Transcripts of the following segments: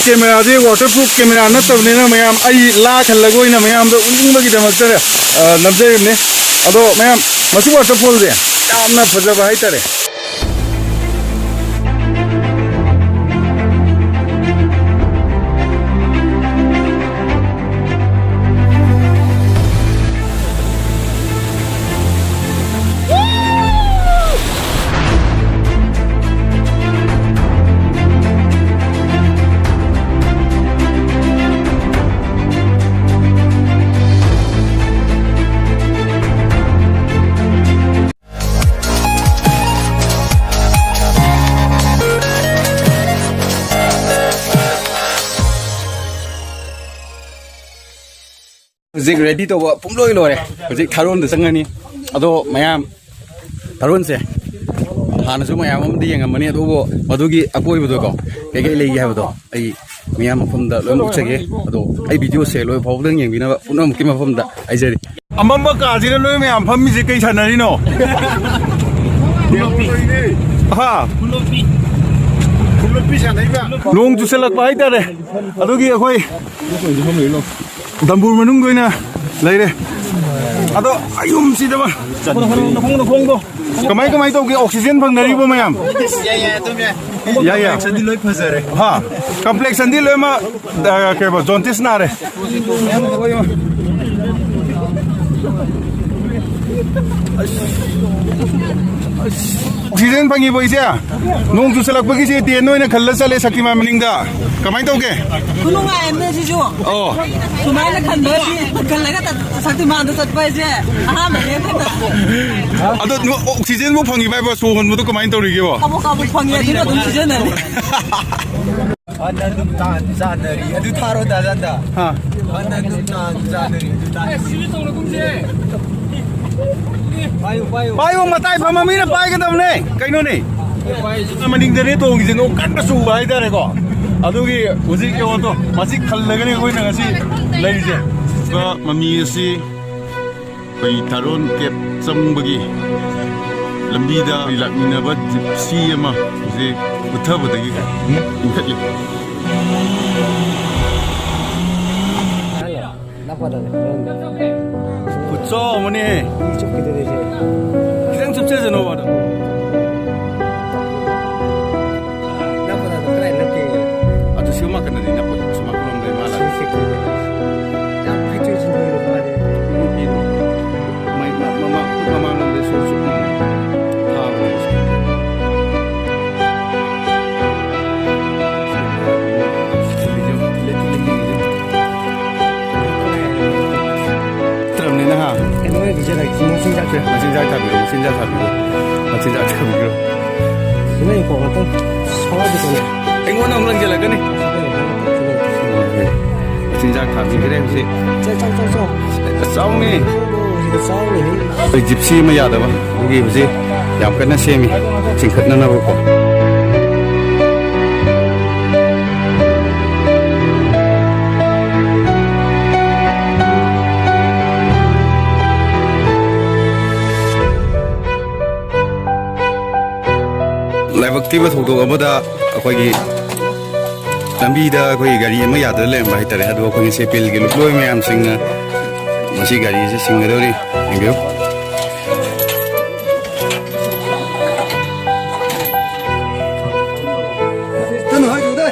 Camera से waterproof camera नतबनेना ma'am आई ला खल्लगोइना मैम दो उनिंगबगीदमक्तरे नबजरिबने अदो मैम मसी वाटरफॉल से यामना फजबा हाइतरे Zik ready to work. Pumlo lore. Zik Taron the Sangani. Although Mayam Taron say Hanasu Mayam the young money at Obo, Madugi, Apo Budogo. Kegeli Yavdo. I Miam from the Lomuchage. Although I be you say low Povling, we never came from the I said Amamba Kazina Lumiam, Pamizik Chanarino. Ha! Long to select by there. Adugi away. Dambur manung goina laire ado ayum sidaba khongdo kamai to ge oxygen phangnari bo mayam ya sandi loi phasare ha complex sandi loi ma ke ba jaundice na re oxygen phangi bo ise nong tu selak bagi se te noi na khalla sale sakima maninga kamai to ge kulunga emne sijo oh sumai na khalla khallaga ta saktima da satpai je aha me ado oxygen bo phangi bai ba so hon mo to kamai to ri ge bo kabu phangi adina dum oxygen ne Anna dum tan zanari adu tharo da zanda ha Anna dum tan zanari adu tan sivi tong kum je Pai ông mà tay phàm mà mi nó pai cái tầm này, cái nó này, mà ninh đến đấy tôi cái gì nó cắt nó sù vậy đây này có, à tôi cái gì cái con to, mà chỉ khăn lấy cái này coi này cái lấy gì, có mà mi cái phải taron kẹp trong bagi, làm đi da bị lạc mina bắt si mà, cái bút thơ bút cái, cái gì, bút cho mà nè. 그냥 접시에서 넣어봐라. 나보다도 그래 이렇게 아주 시원하게 넣는 나쁘 수막 그런 데 말아. 야 피치 진도로 가야 돼 마마는 데 소스 다 그랬어. 들었네 나. 옛날에 이제 나 신작들 진짜 잡히고. 이거 이거 어떤 사와도 되네. 앵원은 그런 게 라거니. 진짜 잡히 그래 혹시. 싸우네. 이거 싸우네. 집시 뭐 야다 봐. 여기 혹시 약간은 셈이 징크는 나 보고. लाइवक्तिबा थोदो अबदा अखोगी लंबीदा अखोगी गाड़ी अमा याद लेम bye तरे अदो अखोगी सेपेल गे लोय ma'am सिंग मसी गाड़ी से सिंगदोरी एंगयो तनु हाय जुदा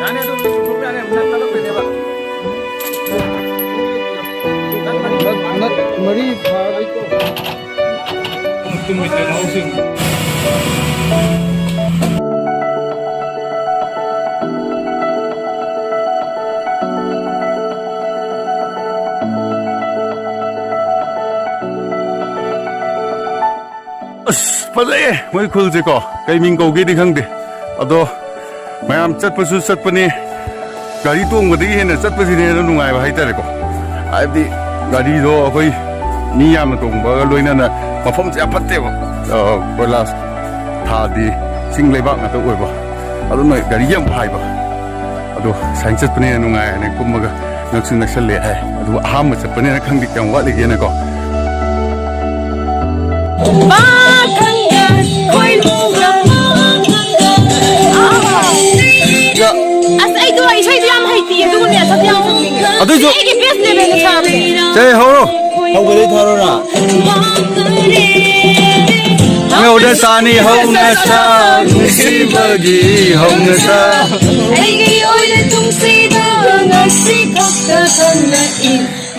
याने तो प्रोग्राम है उन्नत तो देबा मरी भाई को तुम इतने हाउसिंग फले मैं खुल से को कई मिंग को गे दिखंग दे अदो मैम चटपसु चटपने गाड़ी तोंग बदगी हेन चटपसिने नुंगाय बा हाइतारे को आबदी गाड़ी दो अखोई मी याम तोंग बा लोइना ना मफम से फत्ते बा कोलास थादी सिंग लेबाक ना तो ओइबा अदो मै गाड़ी याम हाइबा अदो साइन चटपने नुंगाय ने कुमगा नक्सु नक्सले है अदो अहाम चटपने ना खंगदि क्याम वालिगे ना को ba khăn khơi lu ꯅꯣꯏꯁꯨ ꯁꯦ ꯍꯧꯔꯣ ꯍꯧꯕꯗꯩ ꯊꯥꯔꯣꯔꯥ ꯉꯧꯗ ꯁꯥꯅꯤ ꯍꯧꯅ ꯁꯥ ꯅꯨꯡꯁꯤꯕꯒꯤ ꯍꯧꯅ ꯁꯥ ꯑꯩꯒꯤ ꯑꯣꯏꯅ ꯇꯨꯡꯁꯤꯗ ꯉꯁꯤ ꯈꯛꯇ ꯈꯪꯂꯛꯏ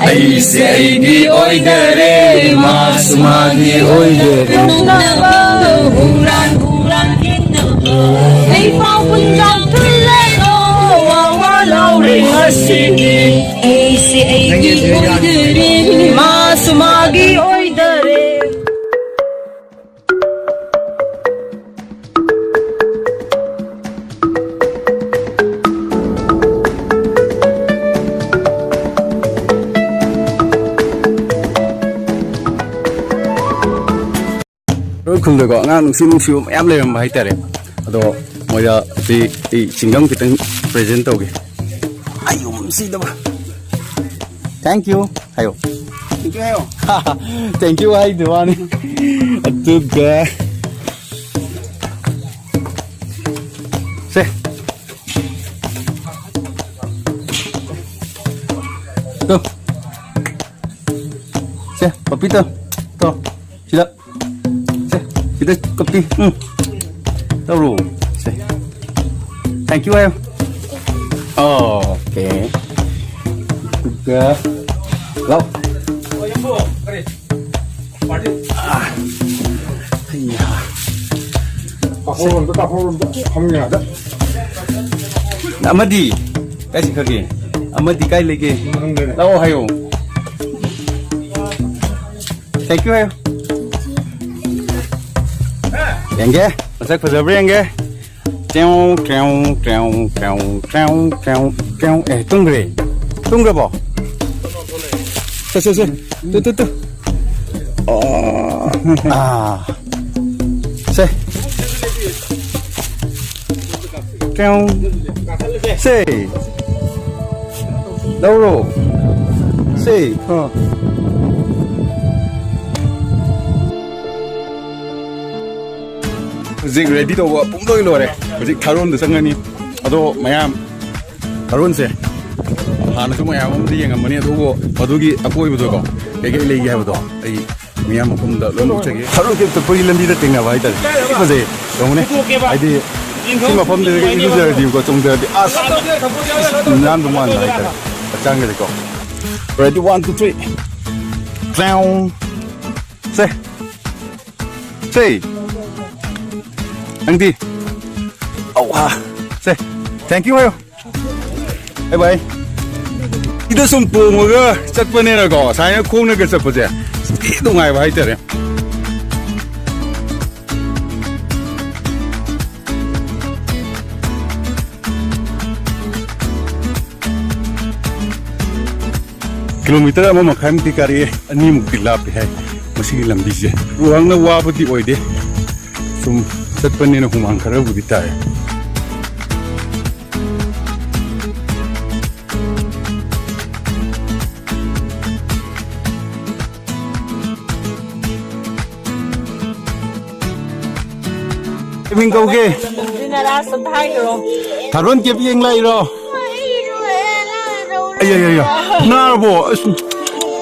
ꯑꯩꯁꯦ ꯑꯩꯒꯤ ꯑꯣꯏꯗꯔꯦ ꯃꯥꯁꯨ ꯃꯥꯒꯤ ꯑꯣꯏꯗꯔꯦ ꯅꯨꯡꯅꯕ ꯍꯨꯔꯥꯟ ꯍꯨꯔꯥꯟ ꯍꯤꯡꯅꯕ ꯑꯩ ꯐꯥꯎ ꯄꯨꯟꯖꯥꯎ ꯊꯨꯜꯂꯦꯀꯣ ꯋꯥ ꯂꯥꯎꯔꯦ ꯉꯁꯤꯗꯤ ꯑꯩꯁꯦ ꯑꯩꯒꯤ ꯑꯣꯏꯗꯔꯦ ꯃꯥꯁꯨ ꯃꯥꯒꯤ ꯑꯣꯏꯗꯔꯦ ꯈꯨꯜꯗꯀꯣ ꯑꯉꯥꯡ ꯅꯨꯡꯁꯤꯕ ꯃꯌꯥꯝ ꯂꯩꯔꯝꯕ ꯍꯥꯏꯇꯥꯔꯦ ꯑꯗꯣ ꯃꯣꯏꯗ ꯑꯩ ꯆꯤꯡꯒꯝ ꯈꯤꯇꯪ ꯄ꯭ꯔꯦꯖꯦꯟ ꯇꯧꯒꯦ ꯑꯌꯨꯝ ꯁꯤꯗꯕ ꯊꯦꯡꯛ ꯌꯨ ꯍꯥꯏꯌꯣ ꯊꯦꯡꯛ ꯌꯨ ꯍꯥꯏꯌꯣ ꯊꯦꯡꯛ ꯌꯨ ꯍꯥꯏꯗꯨ ꯋꯥꯅꯤ ꯑꯗꯨꯒ ꯁꯦ 또 자, papito. 또 시작. 자, kita kopi. Tahu. Sa. Thank you ayo. Oh, okay. Juga. Lau. Oh, yan po. Pare. Party. Iya. Tapos hamnya ada. Amadi. Kasi kage. Amadi kai lagi. Lau hayo. Thank you ayo. Yang masak fazabri yang Treo, treo, treo, treo, treo, treo, treo. Tunggu bo. Se. Tu. Oh. Se. Treo. Se. Lauro. Se. Hꯧꯖꯤꯛ ready ꯇꯧꯕ ꯄꯨꯡꯂꯣꯏ ꯂꯣꯏꯔꯦ ꯍꯧꯖꯤꯛ ꯊꯥꯔꯣꯟꯗ ꯆꯪꯉꯅꯤ ꯑꯗꯣ ꯃꯌꯥꯝ ꯊꯥꯔꯣꯟꯁꯦ ꯍꯥꯟꯅꯁꯨ ꯃꯌꯥꯝ ꯑꯃꯗꯤ ꯌꯦꯡꯉꯝꯕꯅꯤ ꯑꯗꯨꯕꯨ ꯃꯗꯨꯒꯤ ꯑꯀꯣꯏꯕꯗꯣꯀꯣ ꯀꯩꯀꯩ ꯂꯩꯒꯦ ꯍꯥꯏꯕꯗꯣ ꯑꯩ ꯃꯤꯌꯥꯝ ꯃꯐꯝꯗ ꯂꯣꯏꯅ ꯎꯠꯆꯒꯦ ꯊꯥꯔꯣꯟ ꯀꯦꯞ ꯆꯠꯄꯒꯤ ꯂꯝꯕꯤꯗ ꯊꯦꯡꯅꯕ ꯍꯥꯏꯇꯥꯔꯦ ꯐꯖꯩ ꯌꯦꯡꯉꯨꯅꯦ ꯍꯥꯏꯗꯤ ꯁꯤ ꯃꯐꯝꯗꯨꯗ ꯏꯔꯨꯖꯔꯗꯤꯀꯣ ꯆꯣꯡꯖꯔꯗꯤ ꯑꯁ ꯌꯥꯝꯅ ꯃꯥꯟꯕ ꯍꯥꯏꯇꯥꯔꯦ ꯍꯛꯆꯥꯡꯒꯗꯤꯀꯣ ready 1 2 3 clown say Anh đi. Say, thank you hayo. Bye bye. Ito sumpu mo ga chat pa nila ko. Sayang kung nag-chat pa siya. Ito nga ba ito rin. Kilometer mo makham ti kari ani mugdilap hai. Masih lambi siya. Ruang na wabati oide. Sum ꯆꯠꯄꯅꯤꯅ ꯍꯨꯃꯥꯡ ꯈꯔꯕꯨꯗꯤ ꯇꯥꯏ ꯃꯤꯡ ꯀꯧꯒꯦ ꯊꯥꯔꯣꯟ ꯀꯦꯞ ꯌꯦꯡ ꯂꯥꯛꯏꯔꯣ ꯑꯩ ꯅꯥꯔꯕꯣ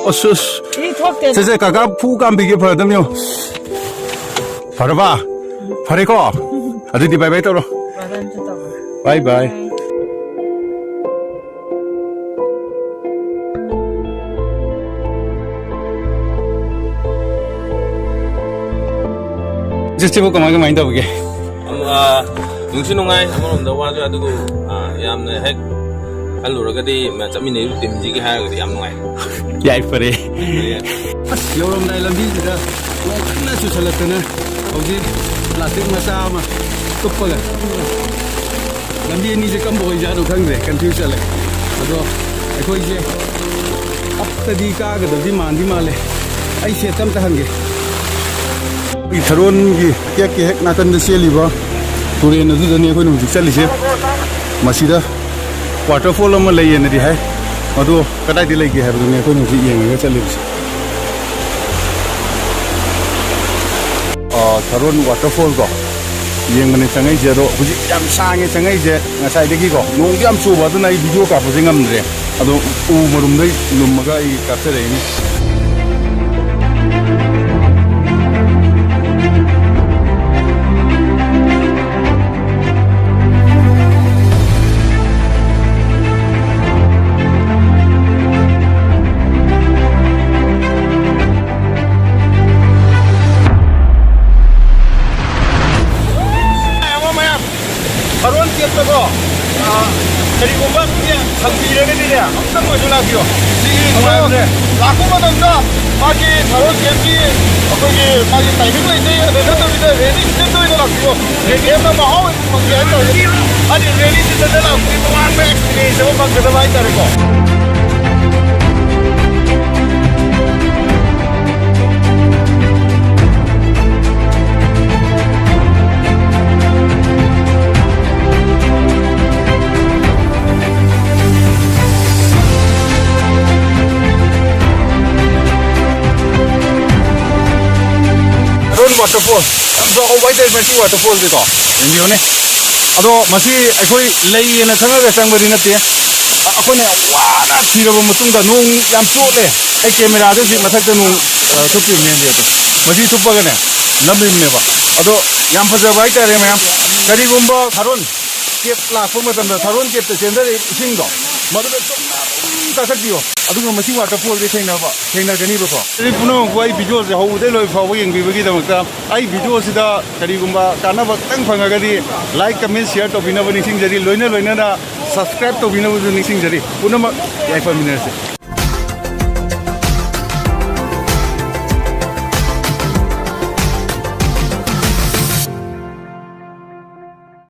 ꯑꯁ ꯁꯦ ꯀꯥꯀꯥ ꯐꯨ ꯀꯥꯝꯕꯤꯒꯦ ꯐꯔꯗꯝꯅꯦ ꯐꯔꯕ ꯐꯔꯦꯀꯣ ꯑꯗꯨꯗꯤ ꯕꯥꯏ ꯕꯥꯏ ꯇꯧꯔꯣ ꯕꯥꯏ ꯕꯥꯏ ꯖꯁꯇꯤꯕꯨ ꯀꯃꯥꯏ ꯇꯧꯕꯒꯦ ꯅꯨꯡꯁꯨ ꯅꯨꯡꯉꯥꯏ ꯑꯃꯔꯣꯝꯗ ꯋꯥꯁꯨ ꯑꯗꯨꯕꯨ ꯌꯥꯝꯅ ꯍꯦꯛ ꯈꯜꯂꯨꯔꯒꯗꯤ ꯆꯠꯃꯤꯟꯅꯔꯤꯕ ꯇꯤꯝꯁꯤꯒꯤ ꯍꯥꯏꯔꯒꯗꯤ ꯌꯥꯝ ꯅꯨꯡꯉꯥꯏ ꯌꯥꯏ ꯐꯔꯦ ꯑꯁ ꯌꯧꯔꯝꯗꯥꯏ ꯂꯝꯕꯤꯁꯤꯗ ꯅꯣꯡ ꯀꯟꯅ ꯆꯨꯁꯜꯂꯛꯇꯅ ꯍꯧꯖꯤꯛ ꯄ꯭ꯂꯥꯁꯇꯤꯛ ꯃꯆꯥ ꯑꯃ ꯇꯨꯞꯄꯒ ꯂꯝꯕꯤ ꯑꯅꯤꯁꯦ ꯀꯝꯕ ꯑꯣꯏꯖꯥꯠꯅꯣ ꯈꯪꯗ꯭ꯔꯦ ꯀꯟꯐ꯭ꯌꯨꯁ ꯆꯠꯂꯦ ꯑꯗꯣ ꯑꯩꯈꯣꯏꯁꯦ ꯑꯞꯇꯗꯤ ꯀꯥꯒꯗꯕꯗꯤ ꯃꯥꯜꯂꯦ ꯑꯩ ꯁꯦꯠ ꯑꯝꯇ ꯍꯪꯒꯦ ꯊꯥꯔꯣꯟꯒꯤ ꯀꯦꯛꯀꯤ ꯍꯦꯛ ꯅꯥꯀꯟꯗ ꯆꯦꯜꯂꯤꯕ ꯇꯨꯔꯦꯟ ꯑꯗꯨꯗꯅꯤ ꯑꯩꯈꯣꯏꯅ ꯍꯧꯖꯤꯛ ꯆꯠꯂꯤꯁꯦ ꯃꯁꯤꯗ ꯋꯥꯇꯔꯐꯣꯜ ꯑꯃ ꯂꯩꯌꯦꯅꯗꯤ ꯍꯥꯏ ꯃꯗꯨ ꯀꯗꯥꯏꯗ ꯂꯩꯒꯦ ꯍꯥꯏꯕꯗꯨꯅꯤ ꯑꯩꯈꯣꯏꯅ ꯍꯧꯖꯤꯛ ꯌꯦꯡꯉꯒ ꯆꯠꯂꯤꯕꯁꯦ ꯊꯥꯔꯣꯟ ꯋꯥꯇꯔꯐꯣꯜ ꯀꯣ ꯌꯦꯡꯕꯅꯦ ꯆꯪꯉꯛꯏꯁꯦ ꯑꯗꯣ ꯍꯧꯖꯤꯛ ꯌꯥꯝ ꯁꯥꯡꯉꯦ ꯆꯪꯉꯛꯏꯁꯦ ꯉꯁꯥꯏꯗꯒꯤꯀꯣ ꯅꯣꯡꯁꯨ ꯌꯥꯝ ꯆꯨꯕ ꯑꯗꯨꯅ ꯑꯩ ꯚꯤꯗꯤꯑꯣ ꯀꯥꯞꯄꯁꯦ ꯉꯝꯗ꯭ꯔꯦ ꯑꯗꯣ ꯎ ꯃꯔꯨꯝꯗꯩ ꯂꯨꯝꯃꯒ ꯑꯩ ꯀꯥꯞꯆꯔꯛꯏꯅꯤ 바로 뛰었다고 그리고만 그냥 장비라는데 항상 먼저 나비요 지금 뭐야 라코마던가 마기 바로 뛰었지 거기 마기 타이밍도 있어요 내가 또 레디 스탠드에도 나비요 내가 뭐 하고 있는 게 아니라 아니 레디 스탠드 나비고 한 백스트레이트 막 그러다 많이 따르고 waterfall so white masi waterfall de ko endio ne ado masi akhoi lei na thanga ga changbari na te akhoi ne wala thiraba mutung da nung yam chole ai camera de si mathak da nung thupi men de masi thupa ga ne lamri ne ba ado yam phaja bai ta re mayam kari gumba tharon kep la phoma tam da tharon kep te sender sing do madu be ta sakdiyo ꯑꯗꯨꯒ ꯃꯁꯤ ꯋꯥꯇꯔꯐꯣꯜꯁꯦ ꯊꯦꯡꯅꯒꯅꯤꯕꯀꯣ ꯁꯤ ꯄꯨꯝꯅꯃꯛꯄꯨ ꯑꯩ ꯚꯤꯗꯤꯑꯣꯁꯦ ꯍꯧꯕꯗꯩ ꯂꯣꯏ ꯐꯥꯎꯕ ꯌꯦꯡꯕꯤꯕꯒꯤꯗꯃꯛꯇ ꯑꯩ ꯚꯤꯗꯤꯑꯣꯁꯤꯗ ꯀꯔꯤꯒꯨꯝꯕ ꯀꯥꯟꯅꯕ ꯈꯤꯇꯪ ꯐꯪꯉꯒꯗꯤ ꯂꯥꯏꯛ ꯀꯃꯦꯟ ꯁꯤꯌꯔ ꯇꯧꯕꯤꯅꯕ ꯅꯤꯡꯁꯤꯡꯖꯔꯤ ꯂꯣꯏꯅꯅ ꯁꯕꯁꯀ꯭ꯔꯥꯏꯕ ꯇꯧꯕꯤꯅꯕꯁꯨ ꯅꯤꯡꯁꯤꯡꯖꯔꯤ ꯄꯨꯝꯅꯃꯛ ꯌꯥꯏꯐꯃꯤꯟꯅꯔꯁꯤ